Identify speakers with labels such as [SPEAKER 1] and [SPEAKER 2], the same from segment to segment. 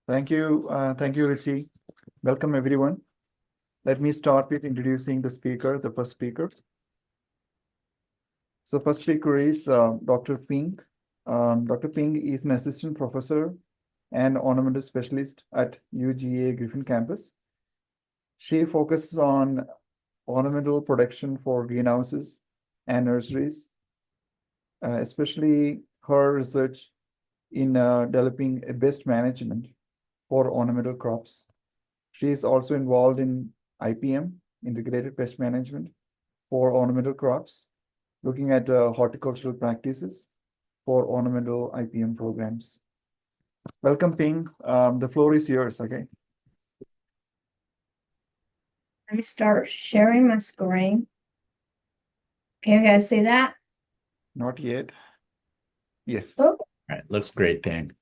[SPEAKER 1] Thank you, Richie. Welcome, everyone. Let me start with introducing the first speaker. So first speaker is Dr. Ping. Dr. Ping is an assistant professor and ornamental specialist at UGA Griffin campus. She focuses on ornamental production for greenhouses and nurseries, especially her research in developing a best management for ornamental crops. She is also involved in IPM, Integrated Pest Management, for ornamental crops, looking at horticultural practices for ornamental IPM programs. Welcome, Ping. The floor is yours, okay?
[SPEAKER 2] Let me start sharing my screen. Can you guys see that?
[SPEAKER 1] Not yet. Yes.
[SPEAKER 2] Oh,
[SPEAKER 3] All right, looks great, Ping.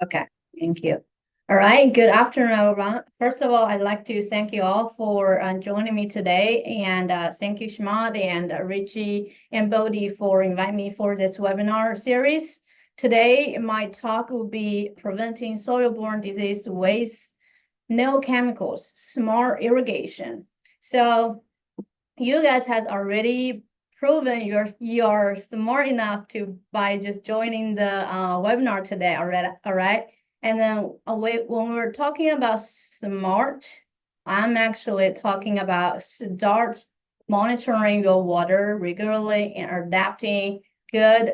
[SPEAKER 2] okay, thank you. All right, good afternoon, everyone. First of all, I'd like to thank you all for joining me today, and thank you, Shmad and Richie and Bodhi for inviting me for this webinar series. Today, my talk will be preventing soil-borne disease with no chemicals, smart irrigation. So you guys has already proven you're smart enough to by just joining the webinar today already. All right. And then when we're talking about smart, I'm actually talking about start monitoring your water regularly and adapting good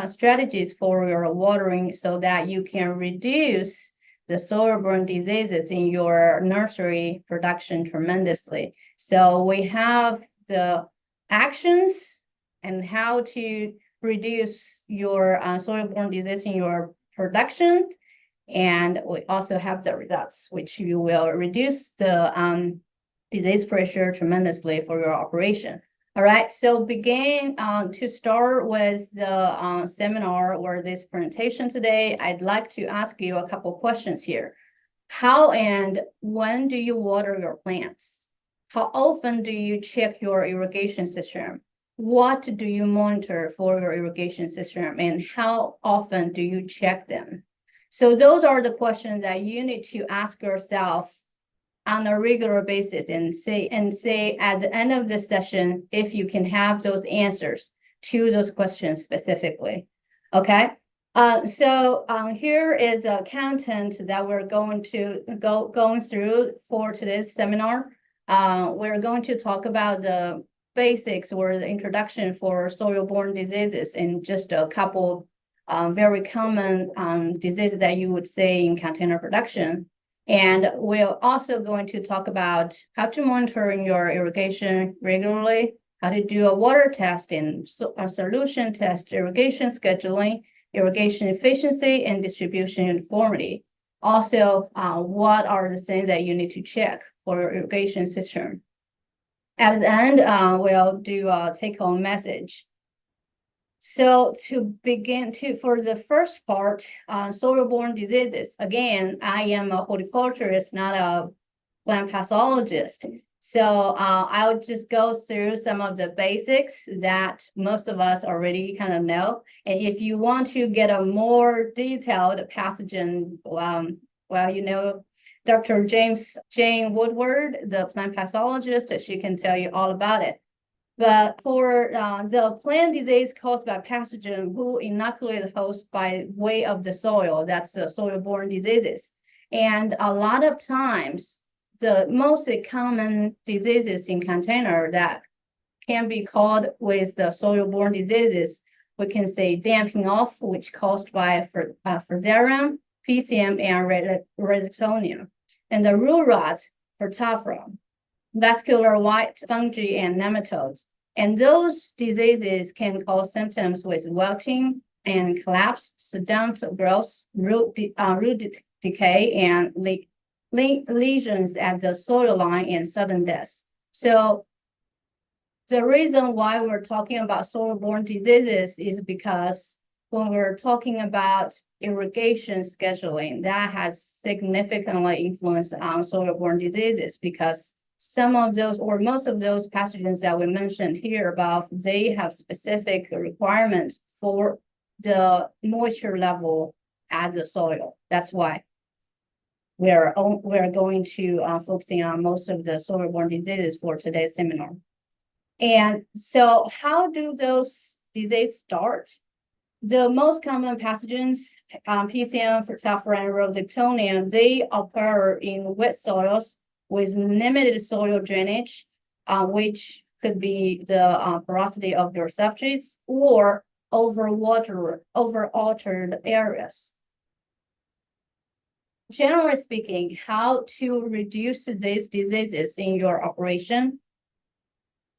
[SPEAKER 2] strategies for your watering so that you can reduce the soil-borne diseases in your nursery production tremendously. So we have the actions and how to reduce your soil-borne disease in your production. And we also have the results, which you will reduce the disease pressure tremendously for your operation. All right, so begin to start with the seminar or this presentation today, I'd like to ask you a couple questions here. How and when do you water your plants? How often do you check your irrigation system? What do you monitor for your irrigation system and how often do you check them? So those are the questions that you need to ask yourself on a regular basis and say at the end of the session if you can have those answers to those questions specifically. Okay. So here is a content that we're going to going through for today's seminar. We're going to talk about the basics or the introduction for soil-borne diseases in just a couple very common diseases that you would say in container production. And we're also going to talk about how to monitor your irrigation regularly, how to do a water test and a solution test, irrigation scheduling, irrigation efficiency, and distribution uniformity. Also, what are the things that you need to check for your irrigation system? At the end, we'll do a take-home message. So to begin for the first part, soil-borne diseases, again, I am a horticulturist, not a plant pathologist. So I'll just go through some of the basics that most of us already kind of know. And if you want to get a more detailed pathogen, well, you know, Dr. Jane Woodward, the plant pathologist, she can tell you all about it. But for the plant disease caused by pathogen who inoculate the host by way of the soil, that's the soil-borne diseases. And a lot of times, the most common diseases in container that can be called with the soil-borne diseases, we can say damping off, which caused by Fusarium, Pythium, and Rhizoctonia. And the root rot, Phytophthora, vascular white fungi, and nematodes. And those diseases can cause symptoms with wilting and collapse, sediment growth, root decay, and lesions at the soil line and sudden death. So the reason why we're talking about soil-borne diseases is because when we're talking about irrigation scheduling, that has significantly influenced on soil-borne diseases because some of those or most of those pathogens that we mentioned here above, they have specific requirements for the moisture level at the soil. That's why we're going to focusing on most of the soil-borne diseases for today's seminar. And so how do those diseases start? The most common pathogens, Pythium, Phytophthora, and Rhizoctonia, they occur in wet soils with limited soil drainage, which could be the porosity of your substrates or over altered areas. Generally speaking, how to reduce these diseases in your operation?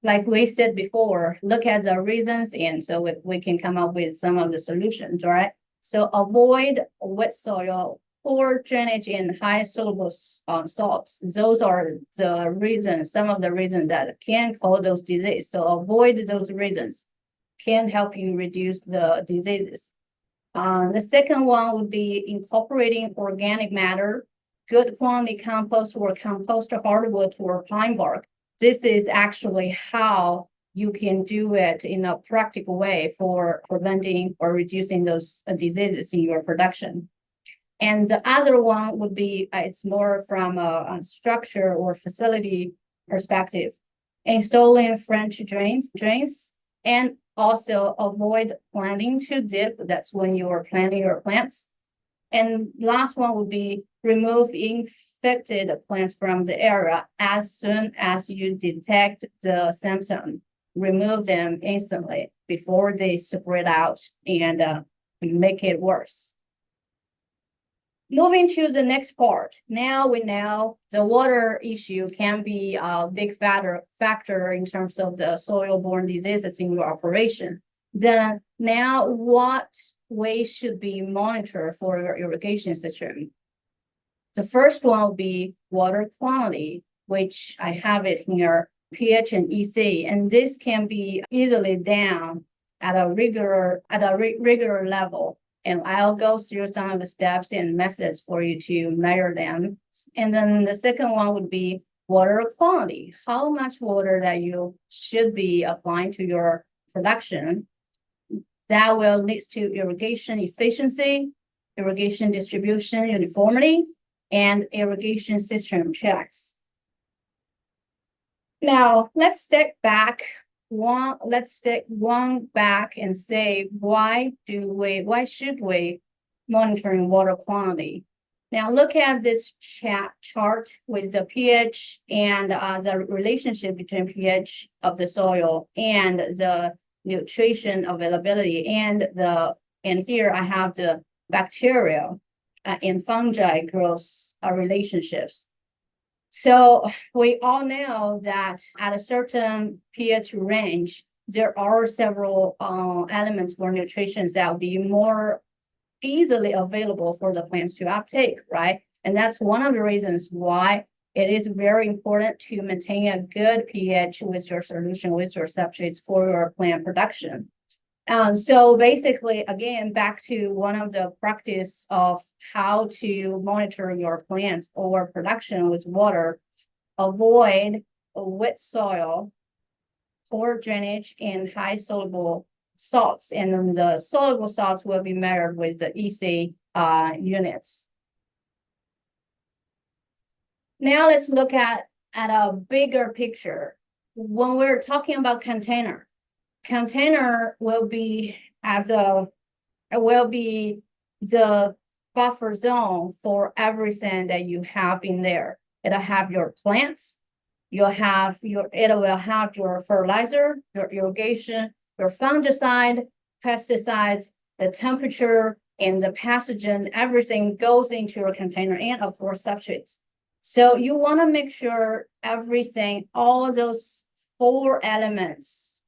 [SPEAKER 2] Like we said before, look at the reasons, and so we can come up with some of the solutions, right? So avoid wet soil, poor drainage, and high soluble salts. Those are the reasons, some of the reasons that can cause those diseases. So avoid those reasons can help you reduce the diseases. The second one would be incorporating organic matter, good quality compost or compost hardwood or pine bark. This is actually how you can do it in a practical way for preventing or reducing those diseases in your production. And the other one would be, it's more from a structure or facility perspective, installing French drains, and also avoid planting too deep. That's when you are planting your plants. And last one would be remove infected plants from the area as soon as you detect the symptom. Remove them instantly before they spread out and make it worse. Moving to the next part. Now we know the water issue can be a big factor in terms of the soil-borne diseases in your operation. Then now what way should be monitored for your irrigation system? The first one will be water quality, which I have it here, pH and EC, and this can be easily down at a regular level. And I'll go through some of the steps and methods for you to measure them. And then the second one would be water quality, how much water that you should be applying to your production. That will lead to irrigation efficiency, irrigation distribution uniformity, and irrigation system checks. Now, let's step one back and say, why should we monitoring water quality? Now look at this chart with the pH and the relationship between pH of the soil and the nutrition availability, and here I have the bacteria and fungi growth relationships. So we all know that at a certain pH range, there are several elements for nutrition that will be more easily available for the plants to uptake, right? And that's one of the reasons why it is very important to maintain a good pH with your solution, with your substrates for your plant production. So basically, again, back to one of the practice of how to monitor your plants or production with water, avoid wet soil, poor drainage, and high soluble salts. And then the soluble salts will be measured with the EC units. Now let's look at a bigger picture. When we're talking about container will be the buffer zone for everything that you have in there. It'll have your plants, it will have your fertilizer, your irrigation, your fungicide, pesticides, the temperature, and the pathogen. Everything goes into your container, and of course substrates. So you want to make sure everything, all of those 4 elements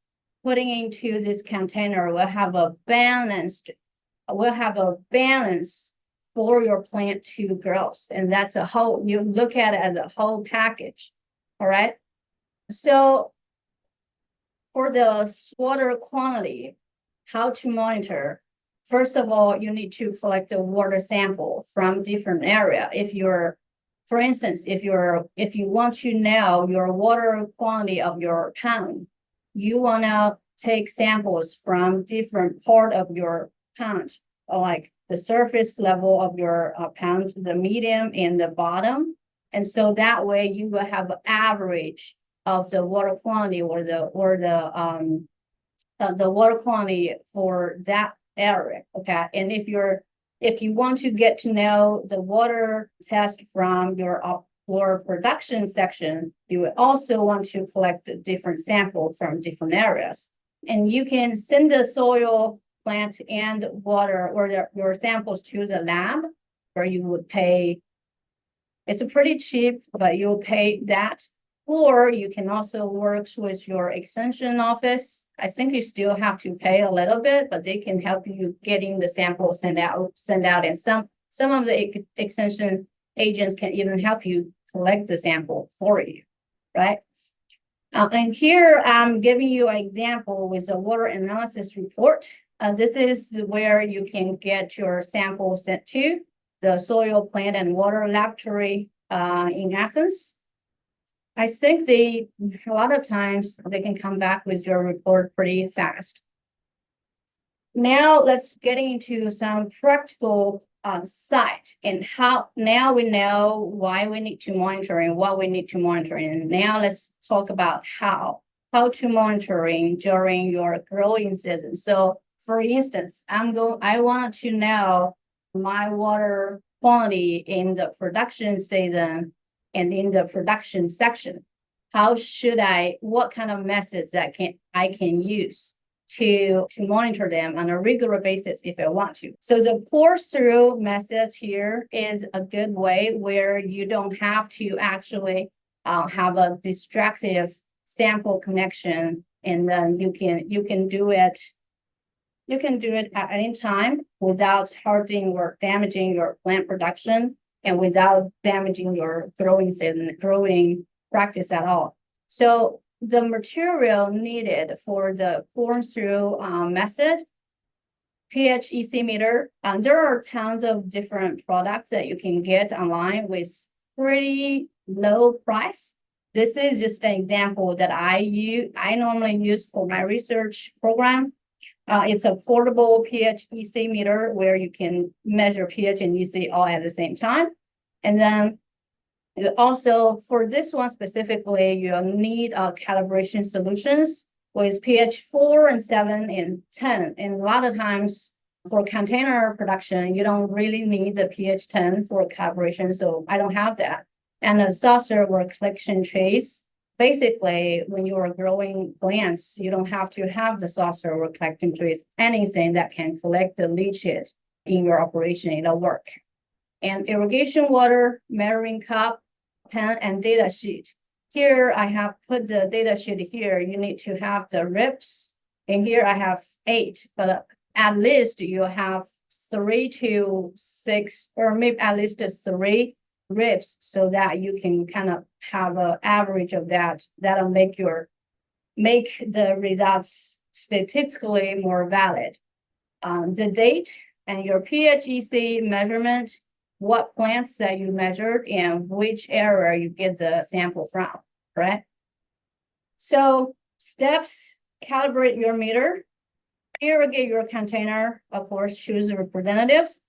[SPEAKER 2] putting into this container will have a balance for your plant to grow. And that's a whole, you look at it as a whole package. All right. So for the water quality, how to monitor? First of all, you need to collect a water sample from different area. For instance, if you want to know your water quality of your pond, you want to take samples from different part of your pond, like the surface level of your pond, the medium and the bottom. And so that way you will have an average of the water quantity or the water quantity for that area. Okay. And if you want to get to know the water test from your production section, you would also want to collect a different sample from different areas. And you can send the soil, plant, and water or your samples to the lab where you would pay. It's pretty cheap, but you'll pay that. Or you can also work with your extension office. I think you still have to pay a little bit, but they can help you getting the sample sent out. And some of the extension agents can even help you collect the sample for you, right? And here I'm giving you an example with a water analysis report. This is where you can get your sample sent to the soil, plant, and water laboratory in Athens. I think a lot of times they can come back with your report pretty fast. Now let's get into some practical site and how now we know why we need to monitor and what we need to monitor. And now let's talk about how to monitoring during your growing season. So for instance, I want to know my water quantity in the production season and in the production section. What kind of methods that I can use to monitor them on a regular basis if I want to. So the pour through method here is a good way where you don't have to actually have a destructive sample connection, and then you can do it. You can do it at any time without hurting or damaging your plant production and without damaging your growing practice at all. So the material needed for the pour through method, pH EC meter. There are tons of different products that you can get online with pretty low price. This is just an example that I normally use for my research program. It's a portable pH EC meter where you can measure pH and EC all at the same time. And then also for this one specifically, you'll need calibration solutions with pH 4 and 7 and 10. And a lot of times for container production, you don't really need the pH 10 for calibration. So I don't have that. And a saucer or collection trace. Basically, when you are growing plants, you don't have to have the saucer or collecting trace, anything that can collect the leachate in your operation, it'll work. And irrigation water, measuring cup, pen, and data sheet. Here I have put the data sheet here. You need to have the rips. And here I have 8, but at least you have 3 to 6, or maybe at least 3 rips so that you can kind of have an average of that. That'll make the results statistically more valid. The date and your pH EC measurement, what plants that you measured and which area you get the sample from, right? So steps: calibrate your meter, irrigate your container, of course, choose the representatives,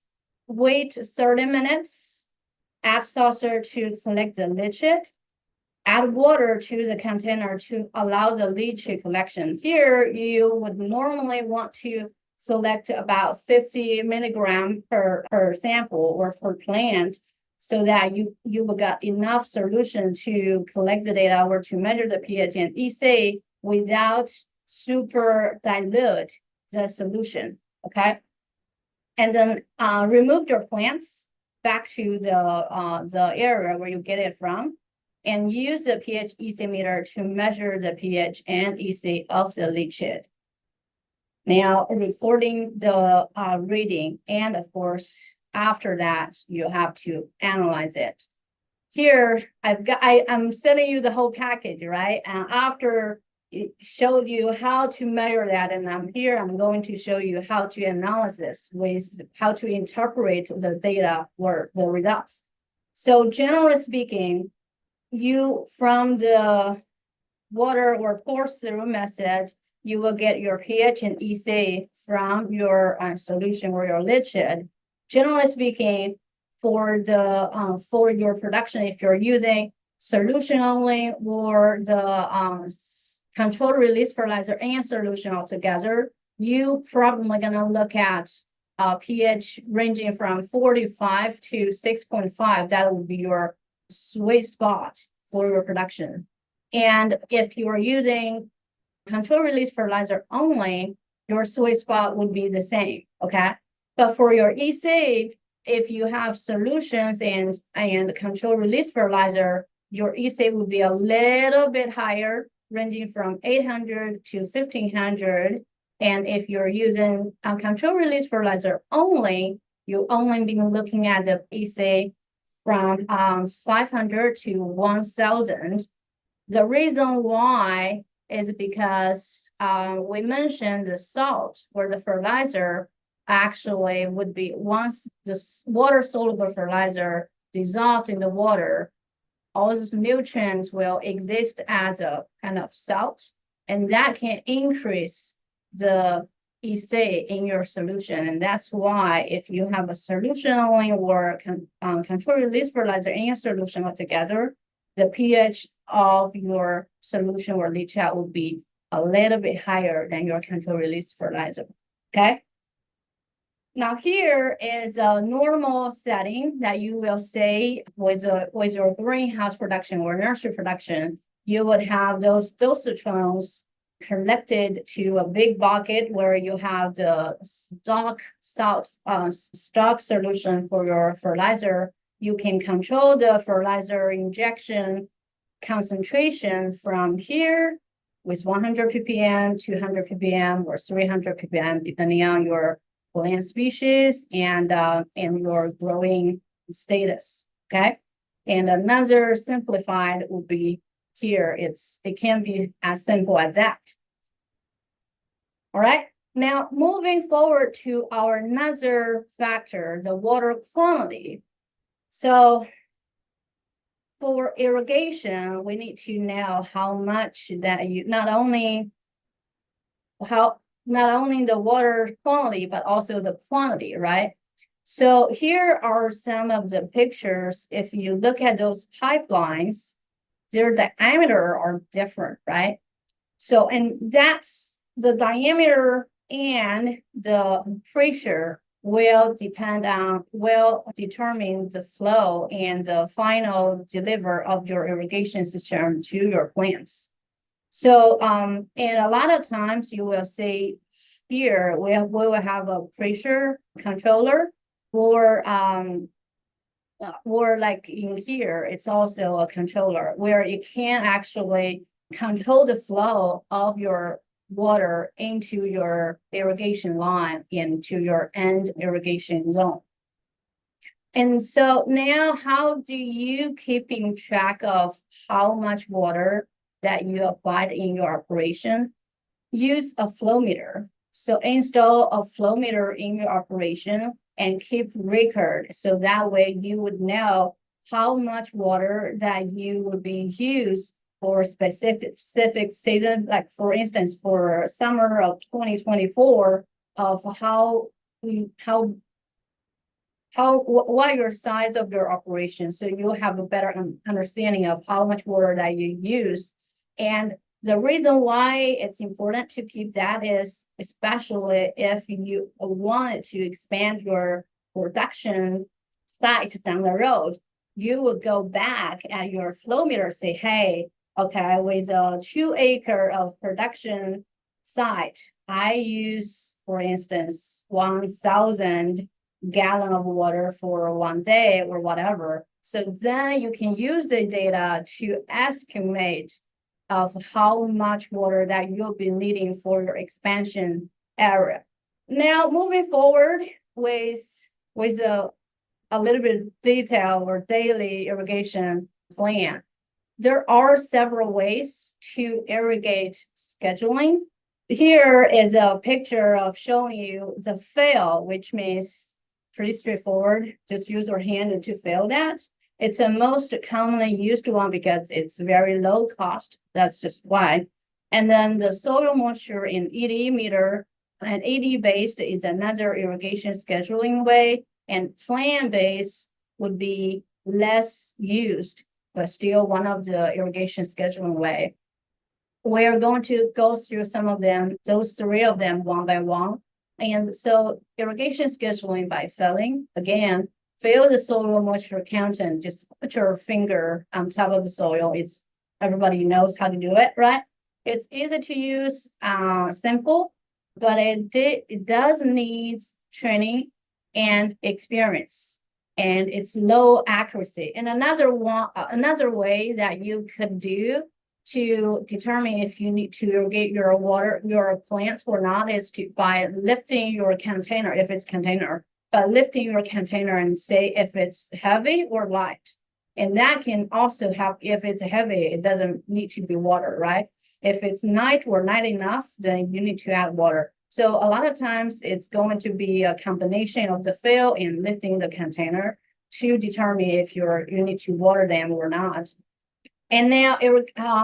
[SPEAKER 2] wait 30 minutes, add saucer to collect the leachate, add water to the container to allow the leachate collection. Here, you would normally want to select about 50 milligrams per sample or per plant so that you will get enough solution to collect the data or to measure the pH and EC without super dilute the solution, okay? And then remove your plants back to the area where you get it from and use the pH EC meter to measure the pH and EC of the leachate. Now recording the reading, and of course, after that, you have to analyze it. Here, I'm sending you the whole package, right? And after it showed you how to measure that, and I'm going to show you how to analyze with how to interpret the data or the results. So generally speaking, from the water or pour through method, you will get your pH and EC from your solution or your leachate. generally speaking, for your production, if you're using solution only or the controlled release fertilizer and solution altogether, you probably gonna look at pH ranging from 4.5 to 6.5. That would be your sweet spot for your production. And if you are using controlled release fertilizer only, your sweet spot would be the same, okay? But for your e-save, if you have solutions and controlled release fertilizer, your e-save would be a little bit higher, ranging from 800 to 1500. And if you're using a controlled release fertilizer only, you only be looking at the e-save from 500 to 1000. The reason why is because we mentioned the salt or the fertilizer actually would be, once the water soluble fertilizer dissolved in the water, all those nutrients will exist as a kind of salt, and that can increase the EC in your solution. And that's why if you have a solution only or controlled release fertilizer in a solution altogether, the pH of your solution or leach out will be a little bit higher than your controlled release fertilizer. Okay. Now here is a normal setting that you will say with your greenhouse production or nursery production. You would have those dosatrons collected to a big bucket where you have the stock solution for your fertilizer. You can control the fertilizer injection concentration from here with 100 ppm, 200 ppm, or 300 ppm, depending on your plant species and your growing status. Okay, and another simplified would be here. It can be as simple as that. All right. Now moving forward to our another factor, the water quantity. So for irrigation, we need to know how much that you not only the water quality, but also the quantity, right? So here are some of the pictures. If you look at those pipelines, their diameter are different, right? So, and that's the diameter and the pressure will determine the flow and the final deliver of your irrigation system to your plants. So, and a lot of times you will see here, we will have a pressure controller or like in here, it's also a controller where it can actually control the flow of your water into your irrigation line into your end irrigation zone. And so now how do you keeping track of how much water that you applied in your operation? Use a flow meter. So install a flow meter in your operation and keep record. So that way you would know how much water that you would be used for specific season, like for instance, for summer of 2024, of what your size of your operation, so you'll have a better understanding of how much water that you use. And the reason why it's important to keep that is, especially if you wanted to expand your production site down the road, you would go back at your flow meter, say, hey, okay, with a 2 acre of production site, I use, for instance, 1,000 gallon of water for 1 day or whatever. So then you can use the data to estimate of how much water that you'll be needing for your expansion area. Now moving forward with a little bit of detail or daily irrigation plan. There are several ways to irrigate scheduling. Here is a picture of showing you the fill, which means pretty straightforward. Just use your hand to fill that. It's the most commonly used one because it's very low cost. That's just why. And then the soil moisture in ED meter and ED based is another irrigation scheduling way. And plant-based would be less used, but still one of the irrigation scheduling way. We're going to go through some of them, those three of them one by one. And so irrigation scheduling by filling, again, fill the soil moisture content, just put your finger on top of the soil. It's everybody knows how to do it, right? It's easy to use, simple, but it does need training and experience, and it's low accuracy. And another way that you could do to determine if you need to irrigate your plants or not is by lifting your container, if it's container, but lifting your container and say if it's heavy or light. And that can also help. If it's heavy, it doesn't need to be water, right? If it's light or not enough, then you need to add water. So a lot of times it's going to be a combination of the fill and lifting the container to determine if you need to water them or not. And now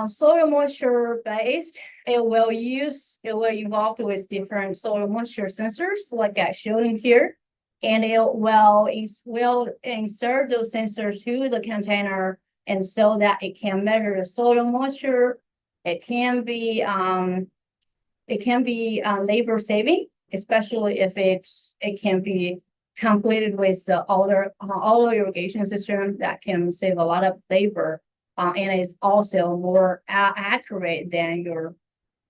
[SPEAKER 2] soil moisture based, it will evolve with different soil moisture sensors like I showed in here. And it will insert those sensors to the container, and so that it can measure the soil moisture. It can be labor saving, especially if it can be completed with the auto irrigation system that can save a lot of labor. And it's also more accurate than your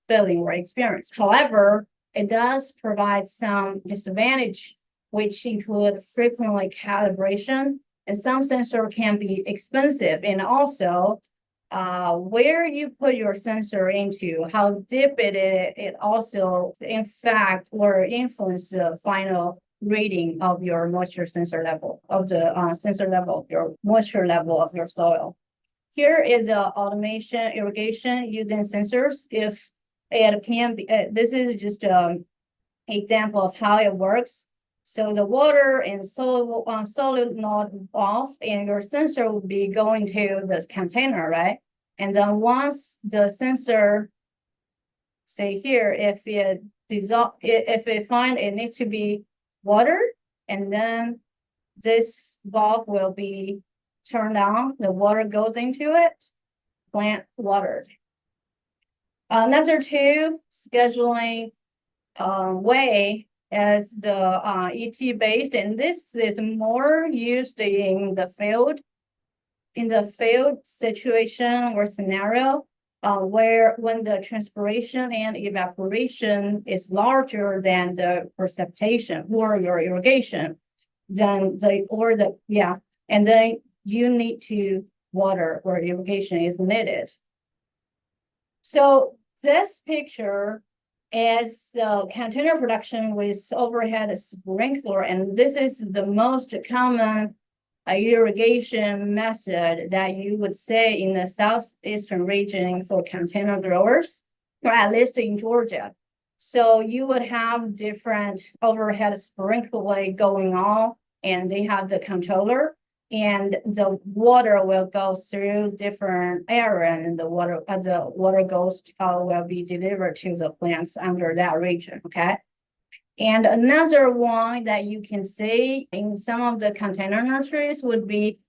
[SPEAKER 2] filling or experience. However, it does provide some disadvantage, which include frequently calibration, and some sensor can be expensive, and also where you put your sensor into, how deep it also in fact or influence the final reading of your moisture sensor level of the sensor level, your moisture level of your soil. Here is the automation irrigation using sensors. If it can be, this is just an example of how it works. So the water and solid not off, and your sensor will be going to the container, right? And then once the sensor, say here, if it find it needs to be water, and then this valve will be turned on, the water goes into it, plant watered. Another two scheduling way is the ET based, and this is more used in the field situation or scenario, where when the transpiration and evaporation is larger than the precipitation or your irrigation, then and then you need to water or irrigation is needed. So this picture is container production with overhead sprinkler, and this is the most common irrigation method that you would say in the southeastern region for container growers, or at least in Georgia. So you would have different overhead sprinkler going on, and they have the controller, and the water will go through different area, and the water will be delivered to the plants under that region. Okay. And another one that you can see in some of the container nurseries would be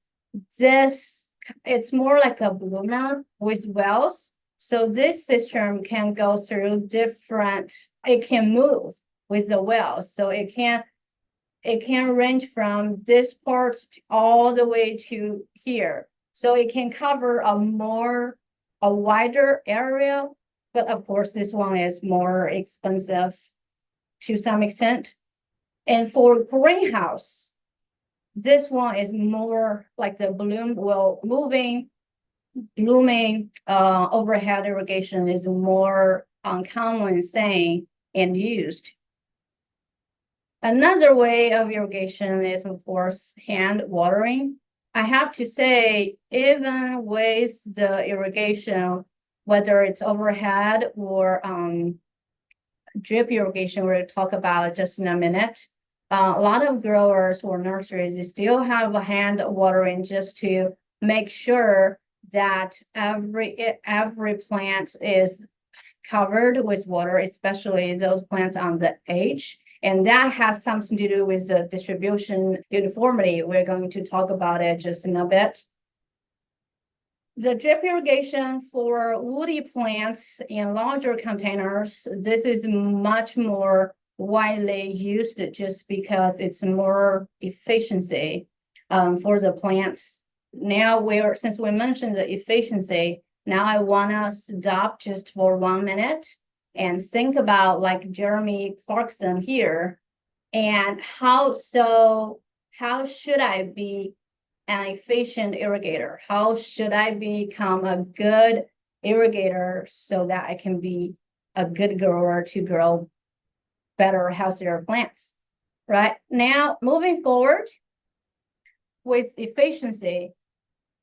[SPEAKER 2] this. It's more like a bloomer with wells. So this system can go through it can move with the wells. So it can range from this part all the way to here. So it can cover a wider area, but of course this one is more expensive to some extent. And for greenhouse, this one is more like the blooming overhead irrigation is more uncommon thing and used. Another way of irrigation is, of course, hand watering. I have to say, even with the irrigation, whether it's overhead or drip irrigation, we'll talk about just in a minute. A lot of growers or nurseries, they still have a hand watering just to make sure that every plant is covered with water, especially those plants on the edge. And that has something to do with the distribution uniformity. We're going to talk about it just in a bit. The drip irrigation for woody plants in larger containers, this is much more widely used just because it's more efficiency for the plants. Now since we mentioned the efficiency, now I want to stop just for 1 minute and think about like Jeremy Clarkson here, and how should I be an efficient irrigator? How should I become a good irrigator so that I can be a good grower to grow better, healthier plants? Right now, moving forward with efficiency,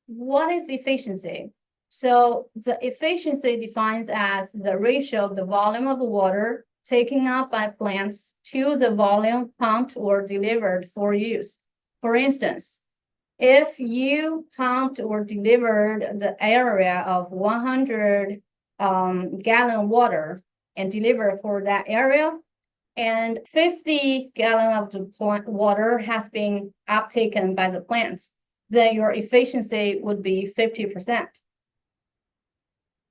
[SPEAKER 2] what is efficiency? So the efficiency defines as the ratio of the volume of water taken up by plants to the volume pumped or delivered for use. For instance, if you pumped or delivered the area of 100 gallon water and delivered for that area, and 50 gallon of the plant water has been uptaken by the plants, then your efficiency would be 50%.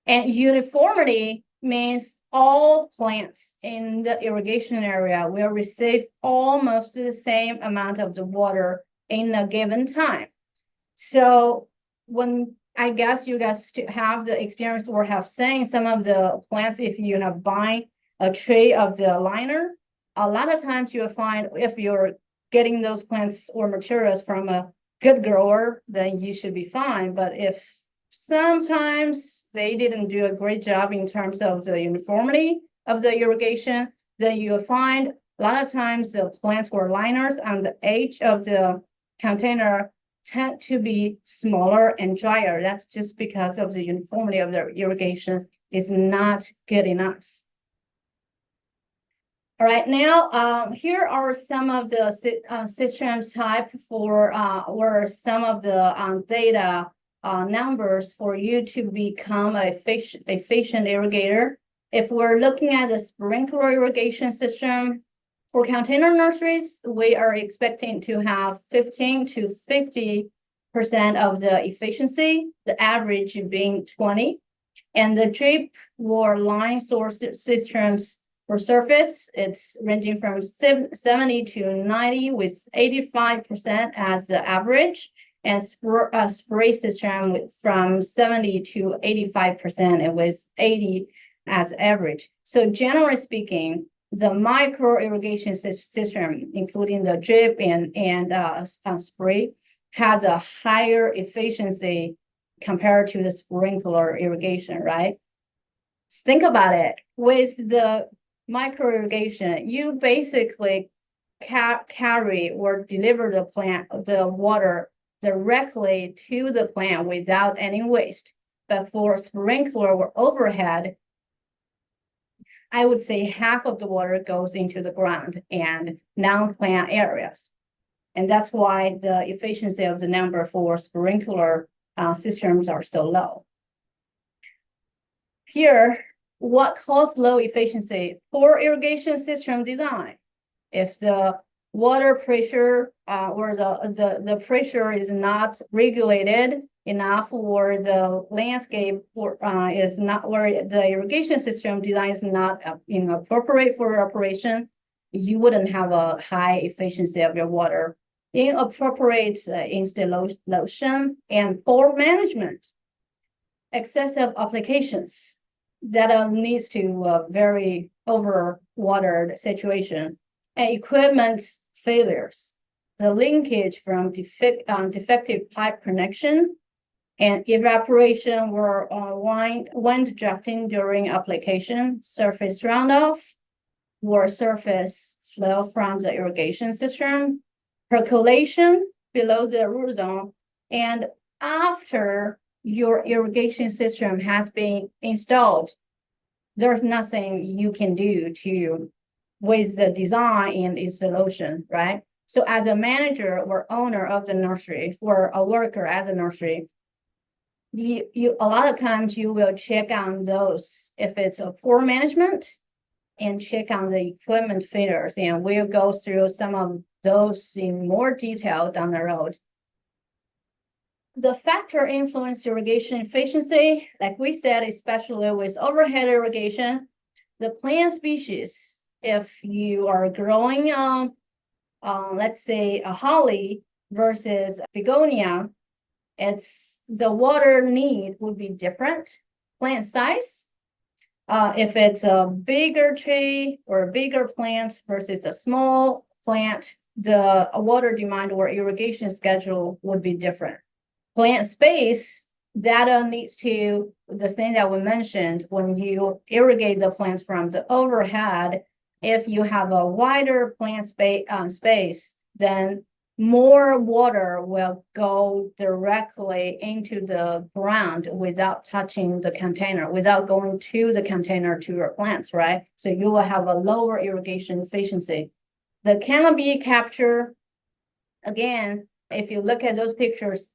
[SPEAKER 2] And uniformity means all plants in the irrigation area will receive almost the same amount of the water in a given time. So when I guess you guys have the experience or have seen some of the plants, if you have buying a tray of the liner, a lot of times you'll find if you're getting those plants or materials from a good grower, then you should be fine. But if sometimes they didn't do a great job in terms of the uniformity of the irrigation, then you'll find a lot of times the plants or liners on the edge of the container tend to be smaller and drier. That's just because of the uniformity of the irrigation is not good enough. All right, now here are some of the systems type for or some of the data numbers for you to become a efficient irrigator. If we're looking at the sprinkler irrigation system for container nurseries, we are expecting to have 15 to 50% of the efficiency, the average being 20. And the drip or line source systems for surface, it's ranging from 70 to 90 with 85% as the average, and spray system from 70 to 85% and with 80 as average. So generally speaking, the micro irrigation system, including the drip and spray, has a higher efficiency compared to the sprinkler irrigation, right? Think about it. With the micro irrigation, you basically carry or deliver the water directly to the plant without any waste. But for sprinkler or overhead, I would say half of the water goes into the ground and non-plant areas. And that's why the efficiency of the number for sprinkler systems are so low. Here, what caused low efficiency? Poor irrigation system design. If the water pressure or the pressure is not regulated enough, or the landscape is not, or the irrigation system design is not appropriate for operation, you wouldn't have a high efficiency of your water. Inappropriate installation and poor management, excessive applications that leads to a very overwatered situation, and equipment failures, the linkage from defective pipe connection, and evaporation or wind drafting during application, surface runoff, or surface flow from the irrigation system, percolation below the root zone, and after your irrigation system has been installed, there's nothing you can do with the design and installation, right? So as a manager or owner of the nursery or a worker at the nursery, you a lot of times you will check on those if it's a poor management and check on the equipment failures, and we'll go through some of those in more detail down the road. The factor influence irrigation efficiency, like we said, especially with overhead irrigation, the plant species, if you are growing let's say a holly versus begonia, it's the water need would be different. Plant size, if it's a bigger tree or a bigger plant versus a small plant, the water demand or irrigation schedule would be different. Plant space, data needs to, the thing that we mentioned, when you irrigate the plants from the overhead, if you have a wider plant space, then more water will go directly into the ground without touching the container, without going to the container to your plants, right? So you will have a lower irrigation efficiency. The canopy capture, again, if you look at those pictures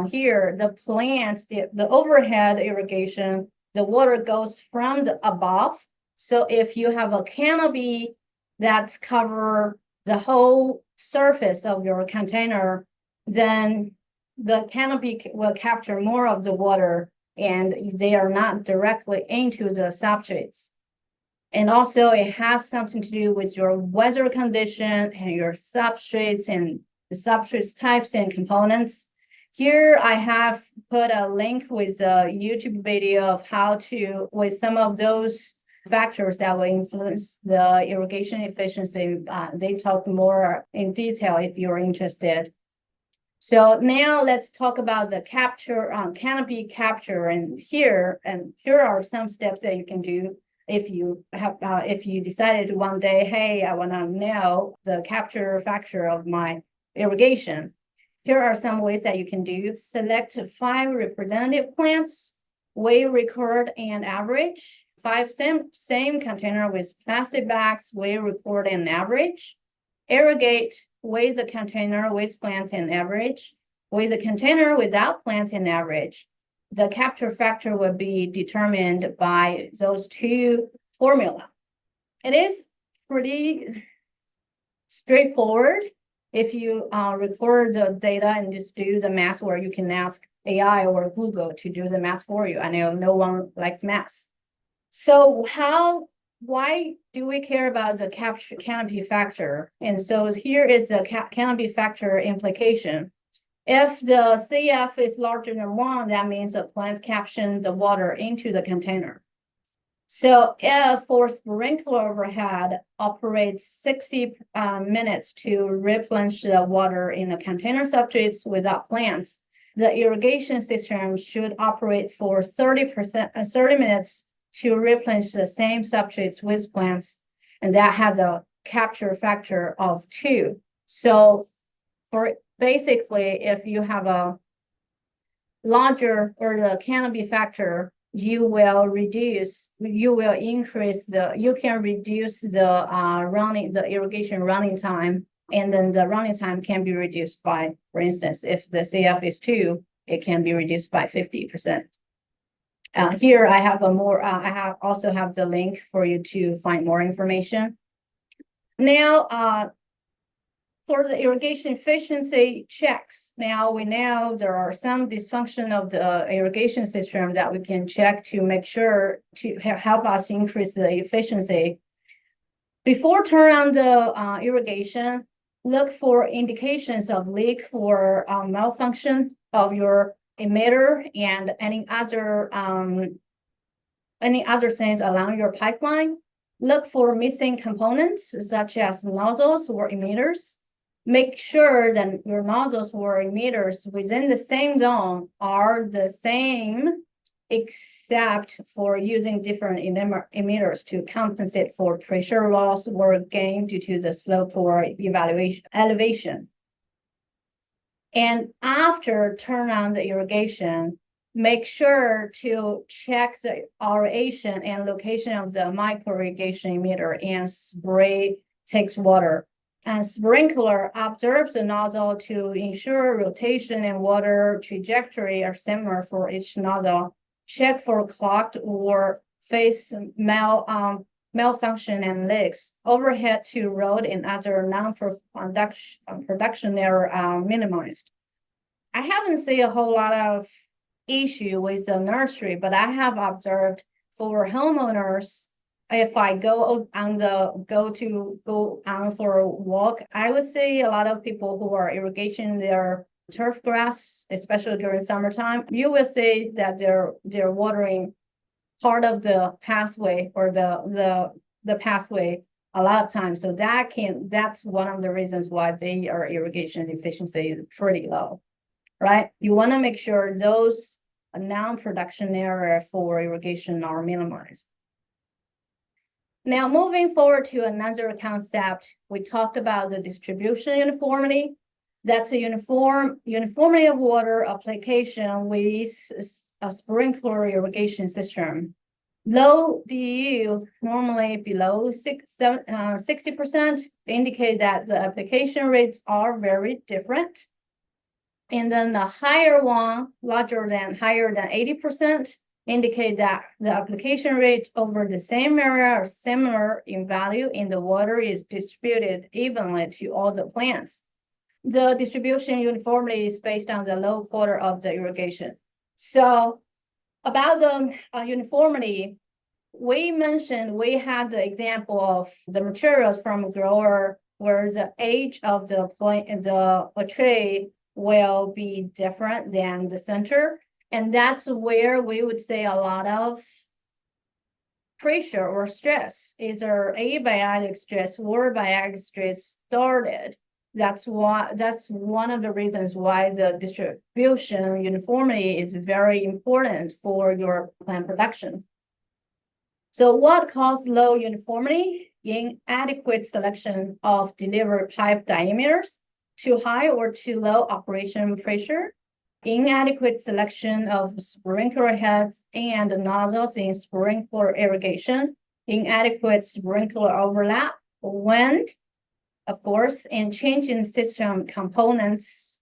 [SPEAKER 2] here, the plants, the overhead irrigation, the water goes from the above. So if you have a canopy that's cover the whole surface of your container, then the canopy will capture more of the water and they are not directly into the substrates. And also it has something to do with your weather condition and your substrates and the substrates types and components. Here I have put a link with a YouTube video of how to, with some of those factors that will influence the irrigation efficiency. They talk more in detail if you're interested. So now let's talk about the capture, canopy capture, and here are some steps that you can do if you have, if you decided one day, hey, I want to know the capture factor of my irrigation. Here are some ways that you can do. Select 5 representative plants, weigh, record, and average. 5 same container with plastic bags, weigh, record, and average. Irrigate, weigh the container with plants and average. Weigh the container without plants and average. The capture factor will be determined by those 2 formula. It is pretty straightforward. If you record the data and just do the math, or you can ask AI or Google to do the math for you. I know no one likes math. So why do we care about the capture canopy factor? And so here is the canopy factor implication. If the CF is larger than 1, that means the plant capturing the water into the container. So if for sprinkler overhead operates 60 minutes to replenish the water in the container substrates without plants, the irrigation system should operate for 30 minutes to replenish the same substrates with plants, and that had a capture factor of 2. So for basically, if you have a larger or the canopy factor, you can reduce the irrigation running time, and then the running time can be reduced by, for instance, if the CF is 2, it can be reduced by 50%. Here I have I also have the link for you to find more information. Now, for the irrigation efficiency checks, now we know there are some dysfunction of the irrigation system that we can check to make sure to help us increase the efficiency. Before turn on the irrigation, look for indications of leak or malfunction of your emitter and any other things along your pipeline. Look for missing components such as nozzles or emitters. Make sure that your nozzles or emitters within the same zone are the same, except for using different emitters to compensate for pressure loss or gain due to the slope or elevation. And after turn on the irrigation, make sure to check the aeration and location of the micro irrigation emitter and spray takes water. And sprinkler observes the nozzle to ensure rotation and water trajectory are similar for each nozzle. Check for clogged or face malfunction and leaks, overhead to road and other non-production error are minimized. I haven't seen a whole lot of issue with the nursery, but I have observed for homeowners, if I go on for a walk, I would see a lot of people who are irrigating their turf grass, especially during summertime. You will see that they're watering part of the pathway or the pathway a lot of times. So that's one of the reasons why their irrigation efficiency is pretty low, right? You want to make sure those non-production area for irrigation are minimized. Now, moving forward to another concept, we talked about the distribution uniformity. That's a uniformity of water application with a sprinkler irrigation system. Low DU, normally below 60%, indicate that the application rates are very different. And then the higher one, higher than 80%, indicate that the application rate over the same area are similar in value and the water is distributed evenly to all the plants. The distribution uniformity is based on the low quarter of the irrigation. So about the uniformity, we mentioned we had the example of the materials from a grower where the age of the plant, a tree will be different than the center. And that's where we would say a lot of pressure or stress, either abiotic stress or biotic stress started. That's one of the reasons why the distribution uniformity is very important for your plant production. So what caused low uniformity? Inadequate selection of delivered pipe diameters, too high or too low operation pressure, inadequate selection of sprinkler heads and nozzles in sprinkler irrigation, inadequate sprinkler overlap, wind, of course, and change in system components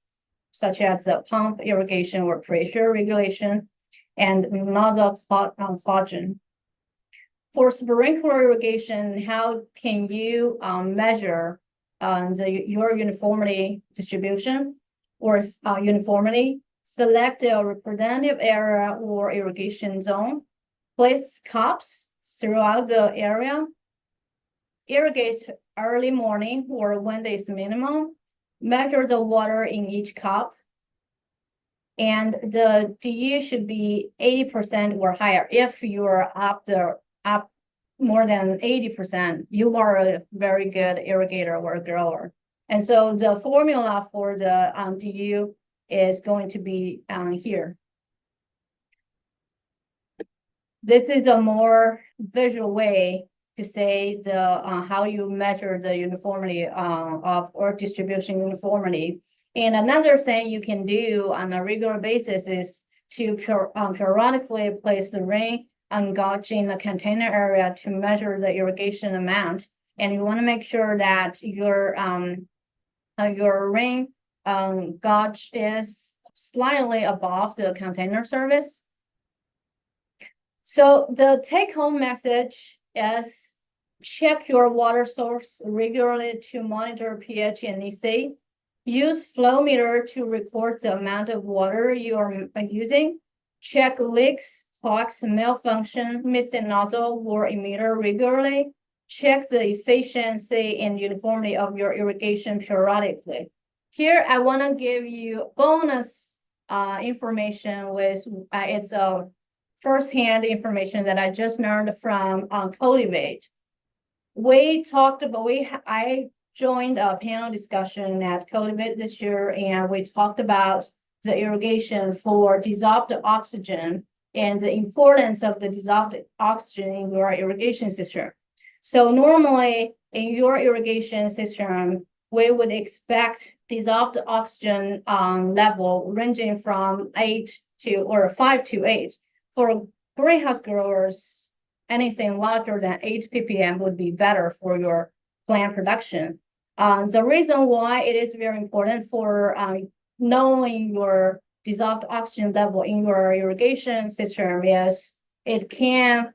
[SPEAKER 2] such as the pump irrigation or pressure regulation and nozzle clogging. For sprinkler irrigation, how can you measure your uniformity distribution or uniformity? Select a representative area or irrigation zone. Place cups throughout the area. Irrigate early morning or when there is minimum. Measure the water in each cup. And the DU should be 80% or higher. If you're up more than 80%, you are a very good irrigator or grower. And so the formula for the DU is going to be here. This is a more visual way to say the how you measure the uniformity of or distribution uniformity. And another thing you can do on a regular basis is to periodically place the rain and gauge in the container area to measure the irrigation amount. And you want to make sure that your rain gauge is slightly above the container surface. So the take-home message is check your water source regularly to monitor pH and EC. Use flow meter to record the amount of water you are using. Check leaks, clogs, malfunction, missing nozzle or emitter regularly. Check the efficiency and uniformity of your irrigation periodically. Here, I want to give you bonus information with it's a first-hand information that I just learned from Cultivate. We talked about I joined a panel discussion at Cultivate this year, and we talked about the irrigation for dissolved oxygen and the importance of the dissolved oxygen in your irrigation system. So normally in your irrigation system, we would expect dissolved oxygen level ranging from 5 to 8. For greenhouse growers, anything larger than 8 ppm would be better for your plant production. The reason why it is very important for knowing your dissolved oxygen level in your irrigation system is it can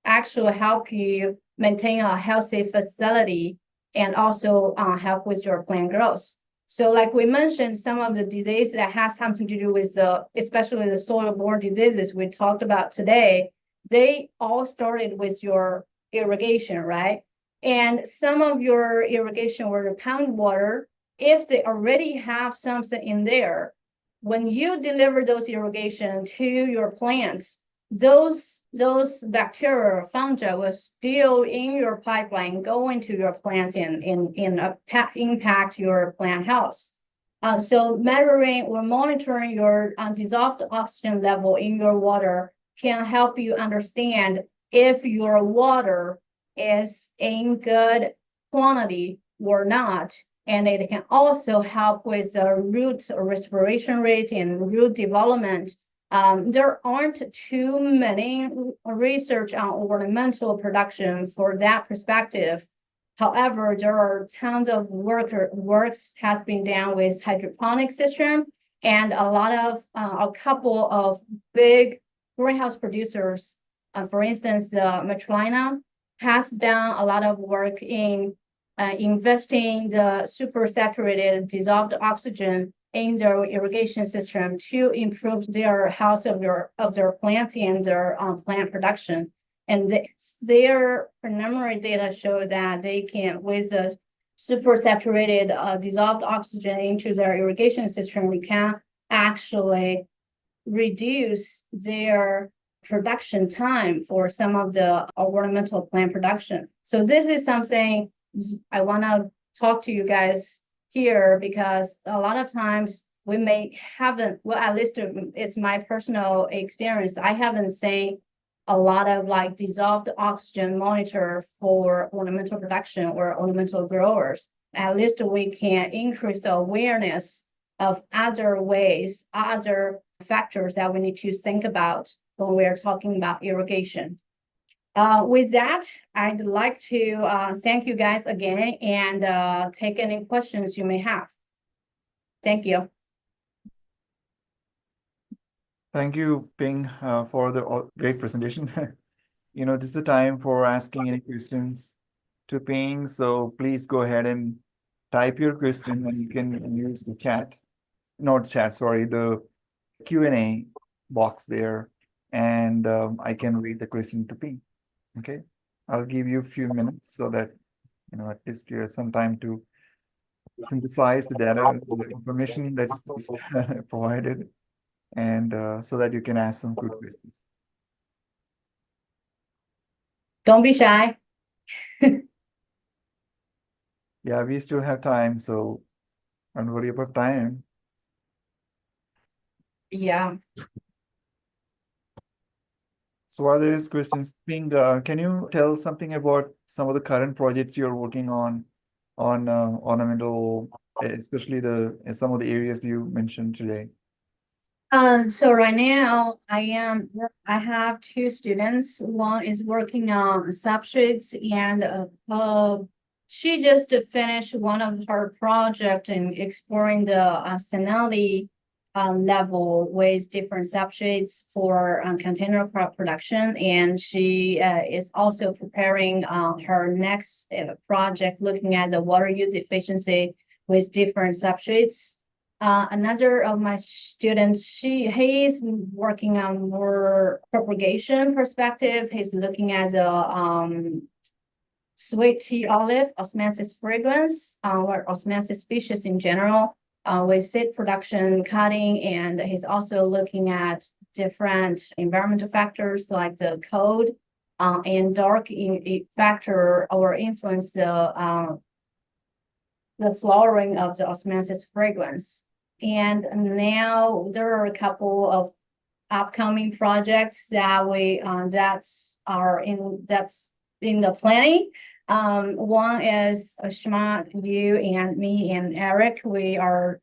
[SPEAKER 2] actually help you maintain a healthy facility and also help with your plant growth. So like we mentioned, some of the diseases that has something to do with especially the soil-borne diseases we talked about today, they all started with your irrigation, right? And some of your irrigation or the pound water, if they already have something in there, when you deliver those irrigation to your plants, those bacteria or fungi will still in your pipeline go into your plants and impact your plant health. So measuring or monitoring your dissolved oxygen level in your water can help you understand if your water is in good quantity or not. And it can also help with the root respiration rate and root development. There aren't too many research on ornamental production for that perspective. However, there are tons of works has been done with hydroponic system, and a couple of big greenhouse producers, for instance, the Metrolina has done a lot of work in investing the supersaturated dissolved oxygen in their irrigation system to improve their health of their plants and their plant production. And their preliminary data show that they can, with the supersaturated dissolved oxygen into their irrigation system, we can actually reduce their production time for some of the ornamental plant production. So this is something I want to talk to you guys here, because a lot of times we haven't, well, at least it's my personal experience, I haven't seen a lot of like dissolved oxygen monitor for ornamental production or ornamental growers. At least we can increase the awareness of other ways, other factors that we need to think about when we're talking about irrigation. With that, I'd like to thank you guys again and take any questions you may have. Thank you.
[SPEAKER 1] Thank you, Ping, for the great presentation. This is the time for asking any questions to Ping. So please go ahead and type your question, and you can use the chat, not chat, sorry, the Q&A box there, and I can read the question to Ping. Okay, I'll give you a few minutes so that at least you have some time to synthesize the data, the information that's provided, and so that you can ask some good questions.
[SPEAKER 2] Don't be shy.
[SPEAKER 1] Yeah, we still have time, so don't worry about time.
[SPEAKER 2] Yeah.
[SPEAKER 1] So while there is questions, Ping, can you tell something about some of the current projects you're working on ornamental, especially some of the areas you mentioned today?
[SPEAKER 2] So right now I have two students. One is working on substrates, and she just finished one of her project and exploring the salinity level with different substrates for container crop production. And she is also preparing her next project, looking at the water use efficiency with different substrates. Another of my students, he's working on more propagation perspective. He's looking at the sweet tea olive, osmanthus fragrance, or osmanthus species in general, with seed production, cutting, and he's also looking at different environmental factors like the cold and dark factor or influence the flowering of the osmanthus fragrance. And now there are a couple of upcoming projects that that's in the planning. One is Shima, you and me and Eric. We're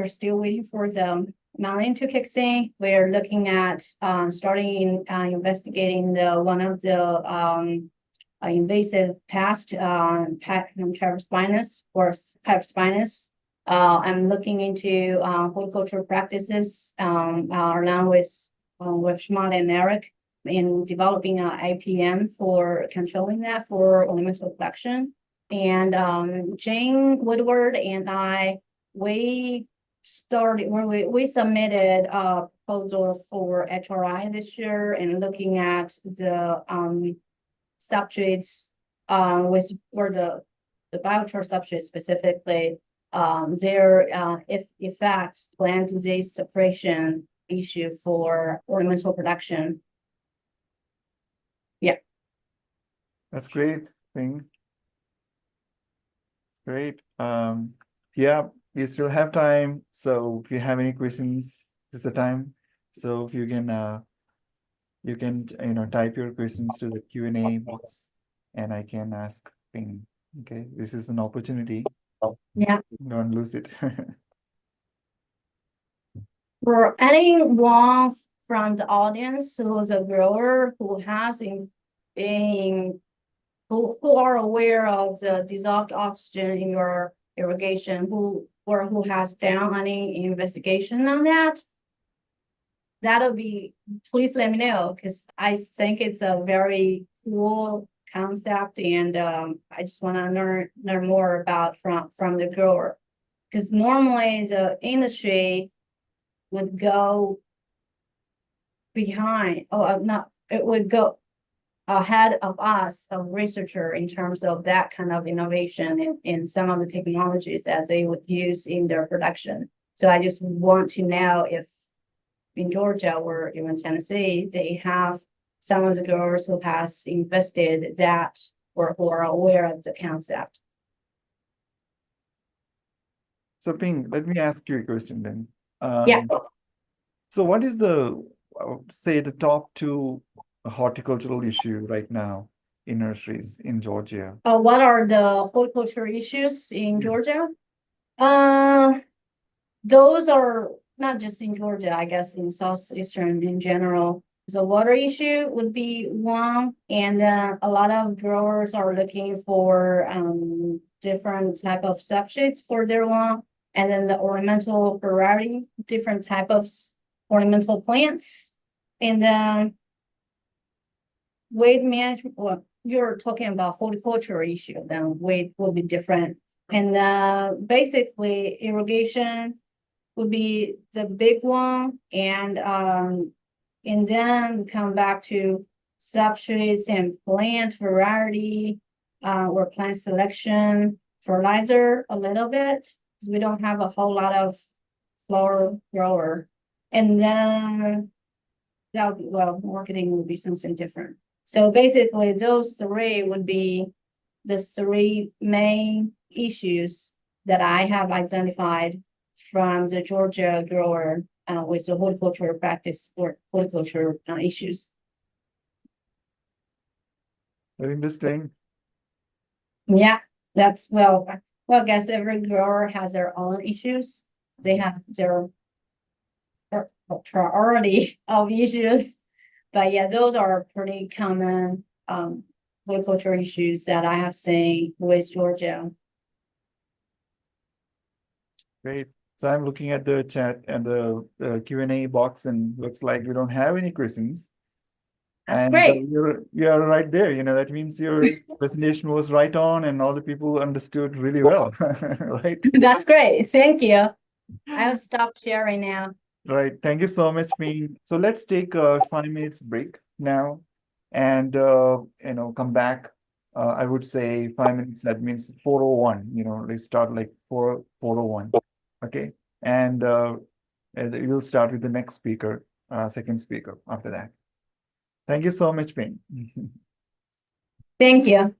[SPEAKER 2] still waiting for the mountain to kick in. We're looking at starting investigating one of the invasive pest, Traverspinus or Pythium. I'm looking into horticultural practices along with Shimon and Eric. in developing a IPM for controlling that for ornamental production. And Jane Woodward and we submitted a proposal for HRI this year and looking at the substrates with for the biochar substrates specifically, their effects plant disease suppression issue for ornamental production. Yeah.
[SPEAKER 1] That's great, Ping. Great. Yeah, we still have time. So if you have any questions, this is the time. So if you can type your questions to the Q&A box and I can ask Ping. Okay, this is an opportunity.
[SPEAKER 2] Yeah.
[SPEAKER 1] Don't lose it.
[SPEAKER 2] For anyone from the audience who's a grower who has who are aware of the dissolved oxygen in your irrigation, who has done any investigation on that, that'll be, please let me know, because I think it's a very cool concept, and I just want to learn more about from the grower, because normally the industry would go behind, it would go ahead of us, a researcher, in terms of that kind of innovation in some of the technologies that they would use in their production. So I just want to know if in Georgia or even Tennessee, they have some of the growers who has invested that or who are aware of the concept.
[SPEAKER 1] So Ping, let me ask you a question then.
[SPEAKER 2] Yeah.
[SPEAKER 1] So what is say the top two horticultural issue right now in nurseries in Georgia?
[SPEAKER 2] What are the horticulture issues in
[SPEAKER 1] Yes.
[SPEAKER 2] Georgia? Those are not just in Georgia, I guess in Southeastern in general. The water issue would be one, and a lot of growers are looking for different type of substrates for their lawn, and then the ornamental variety, different type of ornamental plants, and then weight management. Well, you're talking about horticultural issue, then weight will be different, and basically irrigation would be the big one, and then come back to substrates and plant variety, or plant selection, fertilizer a little bit, because we don't have a whole lot of flower grower. And then marketing would be something different. So basically those three would be the three main issues that I have identified from the Georgia grower with the horticultural practice or horticultural issues.
[SPEAKER 1] Very interesting.
[SPEAKER 2] Yeah, that's I guess every grower has their own issues. They have their priority of issues, but yeah, those are pretty common horticultural issues that I have seen with Georgia.
[SPEAKER 1] Great. So I'm looking at the chat and the Q&A box, and looks like we don't have any questions.
[SPEAKER 2] That's
[SPEAKER 1] And
[SPEAKER 2] great.
[SPEAKER 1] you're right there. That means your presentation was right on, and all the people understood really well, right?
[SPEAKER 2] That's great. Thank you. I'll stop sharing now.
[SPEAKER 1] Right. Thank you so much, Ming. So let's take a 5 minutes break now, and come back. I would say 5 minutes. That means 4:01. Let's start like 4:01. Okay, and we'll start with the next speaker, second speaker after that. Thank you so much, Ping.
[SPEAKER 2] Thank you.